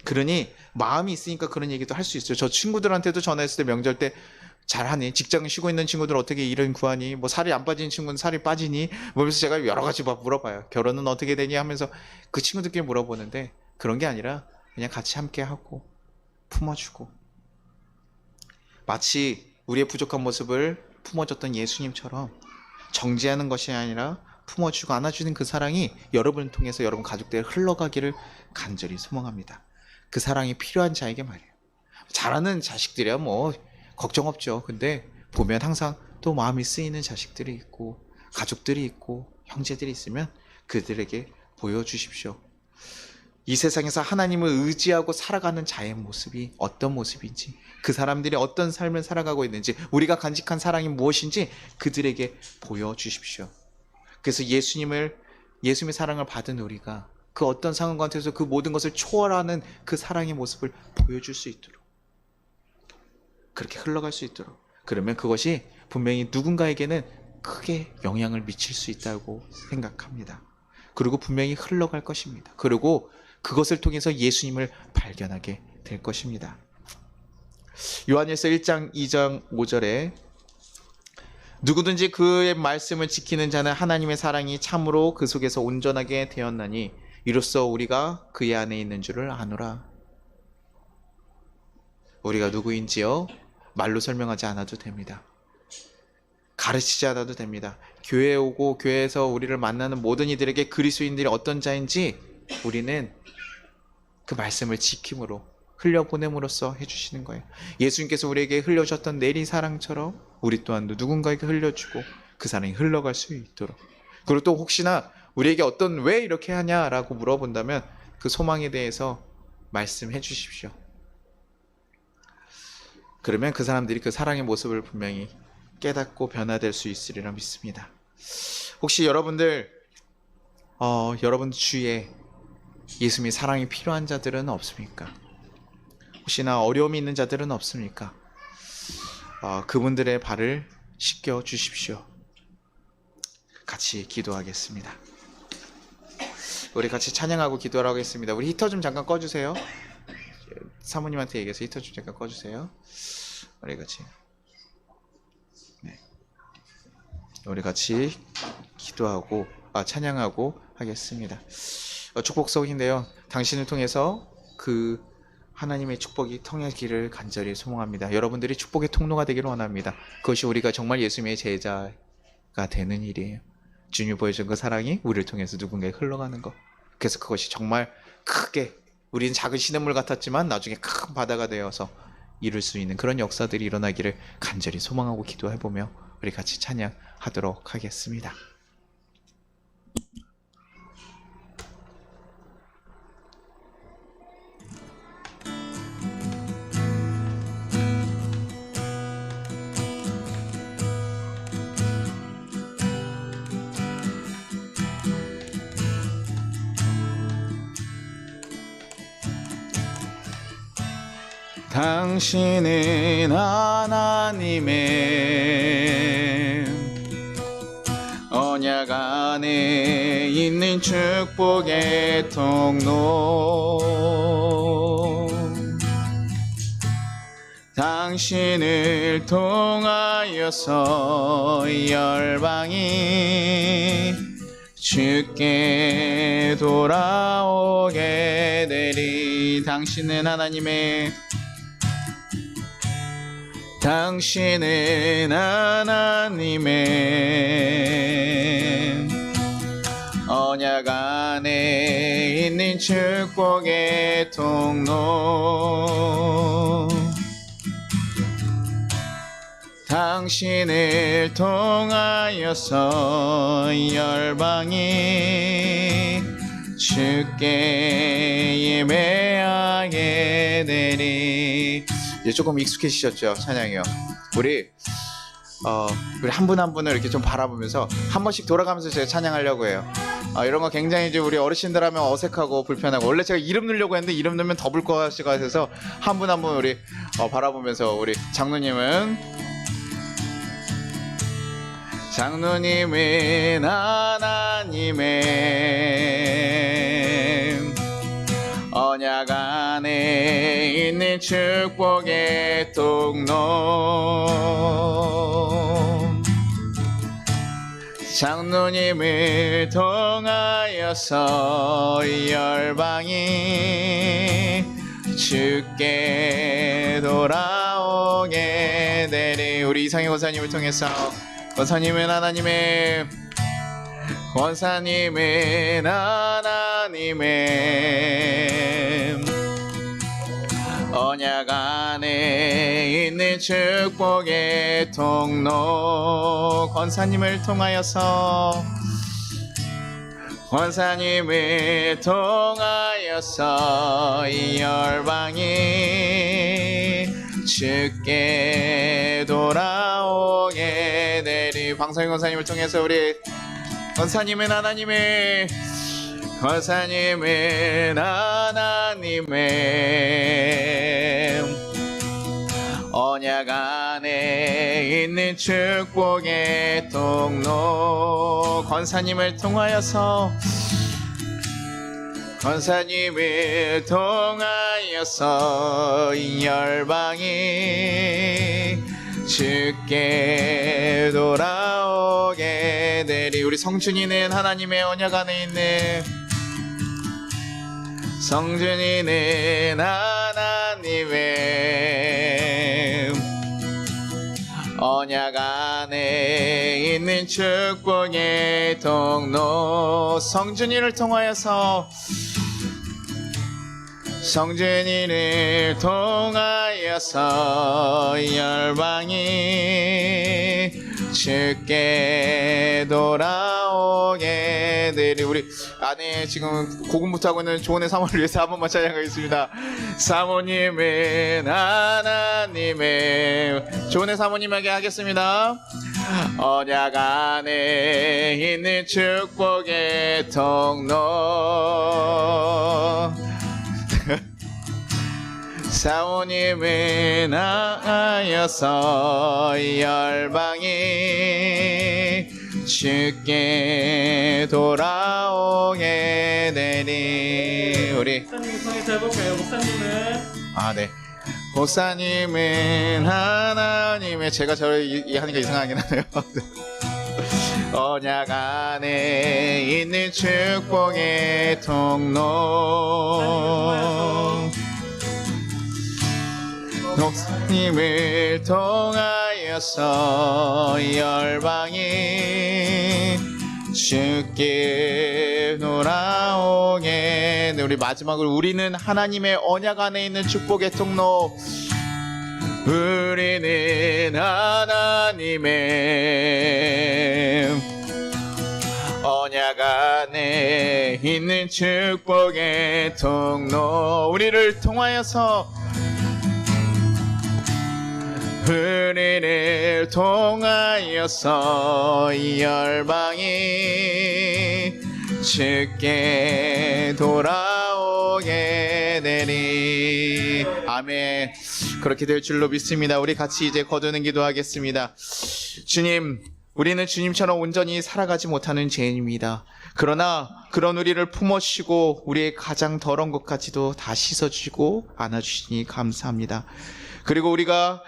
그러니 마음이 있으니까 그런 얘기도 할 수 있어요. 저 친구들한테도 전화했을 때, 명절 때 잘하니? 직장 쉬고 있는 친구들 어떻게 일은 구하니? 뭐 살이 안 빠진 친구는 살이 빠지니? 그래서 제가 여러 가지 막 물어봐요. 결혼은 어떻게 되니? 하면서 그 친구들끼리 물어보는데, 그런 게 아니라 그냥 같이 함께 하고 품어주고, 마치 우리의 부족한 모습을 품어줬던 예수님처럼 정죄하는 것이 아니라 품어주고 안아주는 그 사랑이 여러분을 통해서 여러분 가족들에 흘러가기를 간절히 소망합니다. 그 사랑이 필요한 자에게 말이에요. 잘하는 자식들이야 뭐 걱정 없죠. 근데 보면 항상 또 마음이 쓰이는 자식들이 있고 가족들이 있고 형제들이 있으면 그들에게 보여주십시오. 이 세상에서 하나님을 의지하고 살아가는 자의 모습이 어떤 모습인지, 그 사람들이 어떤 삶을 살아가고 있는지, 우리가 간직한 사랑이 무엇인지 그들에게 보여주십시오. 그래서 예수님의 사랑을 받은 우리가 그 어떤 상황 가운데서 그 모든 것을 초월하는 그 사랑의 모습을 보여줄 수 있도록, 그렇게 흘러갈 수 있도록, 그러면 그것이 분명히 누군가에게는 크게 영향을 미칠 수 있다고 생각합니다. 그리고 분명히 흘러갈 것입니다. 그리고 그것을 통해서 예수님을 발견하게 될 것입니다. 요한일서 1장 2장 5절에 누구든지 그의 말씀을 지키는 자는 하나님의 사랑이 참으로 그 속에서 온전하게 되었나니 이로써 우리가 그의 안에 있는 줄을 아노라. 우리가 누구인지요? 말로 설명하지 않아도 됩니다. 가르치지 않아도 됩니다. 교회에 오고 교회에서 우리를 만나는 모든 이들에게 그리스도인들이 어떤 자인지 우리는 그 말씀을 지킴으로, 흘려보냄으로써 해주시는 거예요. 예수님께서 우리에게 흘려주셨던 내리 사랑처럼 우리 또한도 누군가에게 흘려주고 그 사랑이 흘러갈 수 있도록, 그리고 또 혹시나 우리에게 왜 이렇게 하냐라고 물어본다면 그 소망에 대해서 말씀해 주십시오. 그러면 그 사람들이 그 사랑의 모습을 분명히 깨닫고 변화될 수 있으리라 믿습니다. 혹시 여러분들 주위에 예수님의 사랑이 필요한 자들은 없습니까? 혹시나 어려움이 있는 자들은 없습니까? 그분들의 발을 씻겨 주십시오. 같이 기도하겠습니다. 우리 같이 찬양하고 기도를 하겠습니다. 우리 히터 좀 잠깐 꺼주세요. 사모님한테 얘기해서 히터 좀 잠깐 꺼주세요. 우리 같이 기도하고 찬양하고 하겠습니다. 축복성인데요, 당신을 통해서 그 하나님의 축복이 통하기를 간절히 소망합니다. 여러분들이 축복의 통로가 되기를 원합니다. 그것이 우리가 정말 예수님의 제자가 되는 일이에요. 주님이 보여준 그 사랑이 우리를 통해서 누군가에 흘러가는 것, 그래서 그것이 정말 크게, 우리는 작은 시냇물 같았지만 나중에 큰 바다가 되어서 이룰 수 있는 그런 역사들이 일어나기를 간절히 소망하고 기도해보며 우리 같이 찬양하도록 하겠습니다. 당신은 하나님의 언약 안에 있는 축복의 통로 당신을 통하여서 열방이 주께 돌아오게 되리. 당신은 하나님의 언약 안에 있는 축복의 통로 당신을 통하여서 열방이 주께 예배하게 되리. 이제 조금 익숙해지셨죠? 찬양이요. 우리 한 분 한 분을 이렇게 좀 바라보면서 한 번씩 돌아가면서 제가 찬양하려고 해요. 이런 거 굉장히 이제 우리 어르신들 하면 어색하고 불편하고, 원래 제가 이름 넣으려고 했는데 이름 넣으면 더 불 것 같아서 한 분 한 분 우리 바라보면서, 우리 장로님은 하나님의 언약 안에 있는 축복의 통로 장로님을 통하여서 열방이 주께 돌아오게 되리. 우리 이상희 권사님을 통해서 권사님은 하나님의 언약 안에 있는 축복의 통로 권사님을 통하여서 이 열방이 주께 돌아오게 되리. 방성희 권사님을 통해서 우리 권사님은 하나님의 언약 안에 있는 축복의 통로 권사님을 통하여서 이 열방이 주께 돌아오게 되리. 우리 성준이는 하나님의 언약 안에 있는 언약 안에 있는 축복의 통로 성준이를 통하여서 열방이 주께 돌아오게 되리. 우리 안에 지금 고군부터 하고 있는 조은의 사모를 위해서 한 번만 찬양하겠습니다. 사모님은 하나님의 조은의 사모님에게 하겠습니다. 언약 안에 있는 축복의 통로 사모님은 하여서 열방이 주께 돌아오게 되리. 우리 목사님 통해서 해볼까요? 목사님은 네. 목사님은 하나님의, 제가 저를 하니까 이상하긴 하네요. 언약 안에 있는 축복의 통로 목사님을 통하여서 열방이 주께 돌아오게. 우리 마지막으로 우리는 하나님의 언약 안에 있는 축복의 통로. 우리는 하나님의 언약 안에 있는 축복의 통로. 우리를 통하여서 열방이 주께 돌아오게 되리. 아멘. 그렇게 될 줄로 믿습니다. 우리 같이 이제 거두는 기도하겠습니다. 주님, 우리는 주님처럼 온전히 살아가지 못하는 죄인입니다. 그러나 그런 우리를 품어주시고 우리의 가장 더러운 것까지도 다 씻어주시고 안아주시니 감사합니다. 그리고 우리가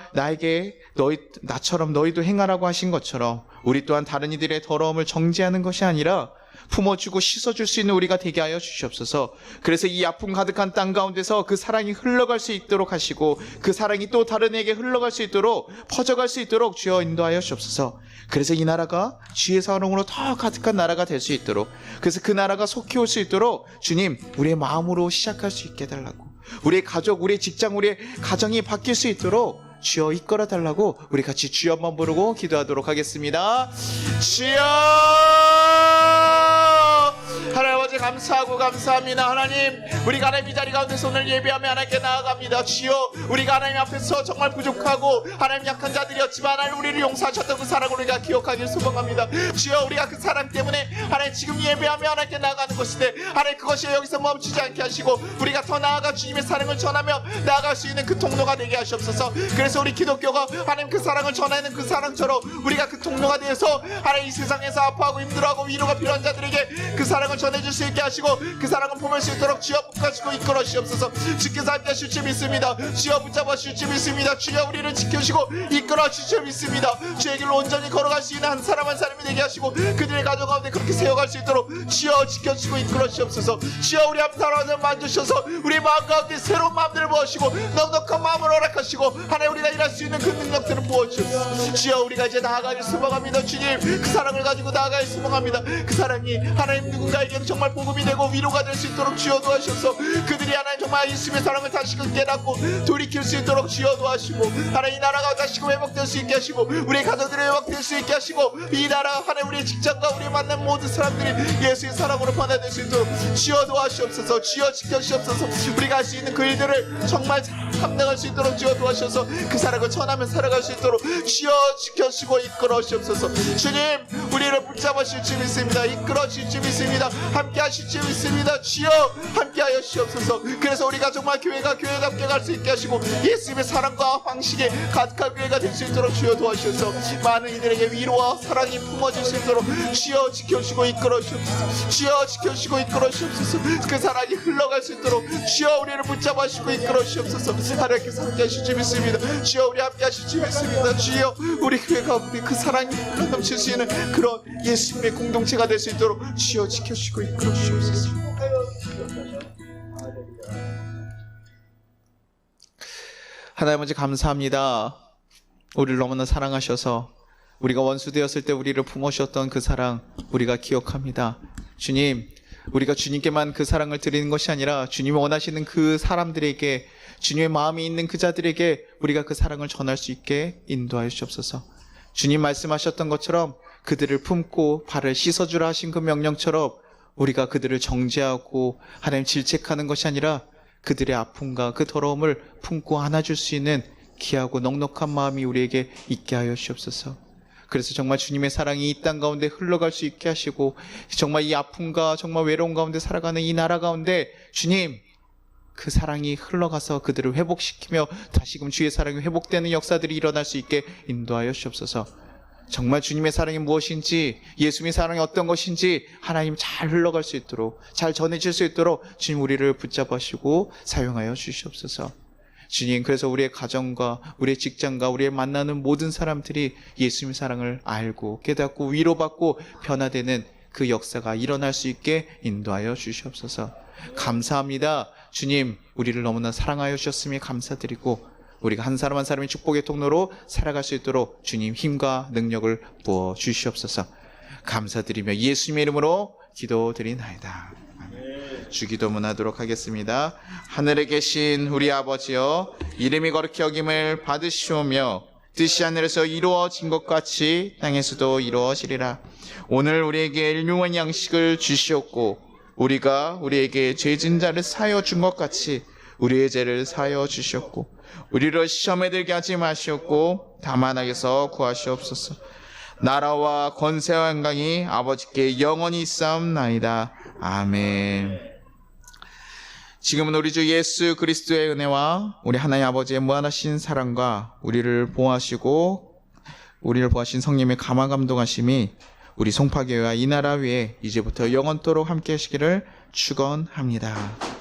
나처럼 너희도 행하라고 하신 것처럼 우리 또한 다른 이들의 더러움을 정죄하는 것이 아니라 품어주고 씻어줄 수 있는 우리가 되게 하여 주시옵소서. 그래서 이 아픔 가득한 땅 가운데서 그 사랑이 흘러갈 수 있도록 하시고 그 사랑이 또 다른 이에게 흘러갈 수 있도록 퍼져갈 수 있도록 주여 인도하여 주옵소서. 그래서 이 나라가 주의 사랑으로 더 가득한 나라가 될 수 있도록, 그래서 그 나라가 속히 올 수 있도록 주님 우리의 마음으로 시작할 수 있게 해달라고, 우리의 가족, 우리의 직장, 우리의 가정이 바뀔 수 있도록 주여 이끌어 달라고 우리 같이 주여 한번 부르고 기도하도록 하겠습니다. 주여! 하나님 아버지 감사하고 감사합니다. 하나님, 우리가 하나님 이 자리 가운데서 오늘 예배하며 하나님께 나아갑니다. 주여, 우리가 하나님 앞에서 정말 부족하고 하나님 약한 자들이었지만 하나님 우리를 용서하셨던 그 사랑을 우리가 기억하길 소망합니다. 주여, 우리가 그 사랑 때문에 하나님 지금 예배하며 하나님께 나아가는 것인데 하나님 그것이 여기서 멈추지 않게 하시고 우리가 더 나아가 주님의 사랑을 전하며 나아갈 수 있는 그 통로가 되게 하시옵소서. 그래서 우리 기독교가 하나님 그 사랑을 전하는 그 사랑처럼 우리가 그 통로가 되어서 하나님 이 세상에서 아파하고 힘들어하고 위로가 필요한 자들에게 그 사랑을 전해줄 수 있게 하시고 그 사랑을 품을 수 있도록 주여 붙가시고 이끌어 주시옵소서. 주께서 함께 하실 줄 믿습니다. 주여 붙잡아 주실 줄 믿습니다. 주여 우리를 지켜주시고 이끌어 주실 줄 믿습니다. 주의 길로 온전히 걸어갈 수 있는 한 사람 한 사람이 되게 하시고 그들의 가족 가운데 그렇게 세워갈 수 있도록 주여 지켜주시고 이끌어 주시옵소서. 주여 우리 한 사람을 만주셔서 우리 마음 가운데 새로운 마음들을 부어주시고 넉넉한 마음을 허락하시고 하나님 우리가 일할 수 있는 그 능력들을 부어주시옵소서. 주여 우리가 이제 나아가길 소망합니다. 주님 그 사랑을 가지고 나아가길 소망합니다. 그 사랑이 하나님 누군가에게는 정말 복음이 되고 위로가 될 수 있도록 주여 도와주셔서 그들이 하나님 정말 예수님의 사랑을 다시금 깨닫고 돌이킬 수 있도록 주여 도와주시고 하나님 이 나라가 다시금 회복될 수 있게 하시고 우리의 가정들이 회복될 수 있게 하시고 이 나라 하나님 우리의 직장과 우리 만난 모든 사람들이 예수의 사랑으로 변화될 수 있도록 주여 도와주시옵소서. 주여 지켜주시옵소서. 우리가 할 수 있는 그 일들을 정말 감당할 수 있도록 주여 도와주셔서 그 사랑을 전하며 살아갈 수 있도록 주여 지켜주시고 이끌어 주시옵소서. 주님 우리를 붙잡아 주실 줄 믿습니다. 이끌어 주실 줄 믿습니다. 함께 하실 줄 믿습니다. 주여 함께 하여 주시옵소서. 그래서 우리가 정말 교회답게 갈 수 있게 하시고 예수님의 사랑과 방식에 가득한 교회가 될 수 있도록 주여 도와주셔서 많은 이들에게 위로와 사랑이 품어질 수 있도록 주여 지켜주시고 이끌어 주시옵소서. 주여 지켜주시고 이끌어 주시옵소서. 그 사랑이 흘러갈 수 있도록 주여 우리를 붙잡아 주시고 이끌어 주시옵소서. 하나님께서 함께 하실 줄 믿습니다. 주여 우리 함께 하실 줄 믿습니다. 주여 우리 교회 가운데 그 사랑이 흘러넘칠 수 있는 그런 예수님의 공동체가 될 수 있도록 주여 지켜주시고 이끌어 주시옵소서. 하나님 아버지 감사합니다. 우리를 너무나 사랑하셔서 우리가 원수 되었을 때 우리를 품으셨던 그 사랑 우리가 기억합니다. 주님, 우리가 주님께만 그 사랑을 드리는 것이 아니라 주님이 원하시는 그 사람들에게, 주님의 마음이 있는 그 자들에게 우리가 그 사랑을 전할 수 있게 인도하여 주옵소서. 주님 말씀하셨던 것처럼 그들을 품고 발을 씻어주라 하신 그 명령처럼 우리가 그들을 정죄하고 하나님 질책하는 것이 아니라 그들의 아픔과 그 더러움을 품고 안아줄 수 있는 귀하고 넉넉한 마음이 우리에게 있게 하여 주옵소서. 그래서 정말 주님의 사랑이 이 땅 가운데 흘러갈 수 있게 하시고 정말 이 아픔과 정말 외로움 가운데 살아가는 이 나라 가운데 주님 그 사랑이 흘러가서 그들을 회복시키며 다시금 주의 사랑이 회복되는 역사들이 일어날 수 있게 인도하여 주옵소서. 정말 주님의 사랑이 무엇인지, 예수님의 사랑이 어떤 것인지 하나님 잘 흘러갈 수 있도록, 잘 전해질 수 있도록 주님 우리를 붙잡으시고 사용하여 주시옵소서. 주님, 그래서 우리의 가정과 우리의 직장과 우리의 만나는 모든 사람들이 예수님의 사랑을 알고 깨닫고 위로받고 변화되는 그 역사가 일어날 수 있게 인도하여 주시옵소서. 감사합니다. 주님, 우리를 너무나 사랑하여 주셨음에 감사드리고 우리가 한 사람 한 사람의 축복의 통로로 살아갈 수 있도록 주님 힘과 능력을 부어 주시옵소서. 감사드리며 예수님의 이름으로 기도드리나이다. 주기도문 하도록 하겠습니다. 하늘에 계신 우리 아버지여, 이름이 거룩히 여김을 받으시오며 뜻이 하늘에서 이루어진 것 같이 땅에서도 이루어지리라. 오늘 우리에게 일용할 양식을 주시옵고 우리가 우리에게 죄진 자를 사하여 준 것 같이 우리의 죄를 사하여 주시옵고 우리를 시험에 들게 하지 마시옵고 다만 악에서 구하시옵소서. 나라와 권세와 영광이 아버지께 영원히 있사옵나이다. 아멘. 지금은 우리 주 예수 그리스도의 은혜와 우리 하나님 아버지의 무한하신 사랑과 우리를 보호하시고 우리를 보하신 성령의 감화 감동하심이 우리 송파교회와 이 나라 위에 이제부터 영원토록 함께 하시기를 축원합니다.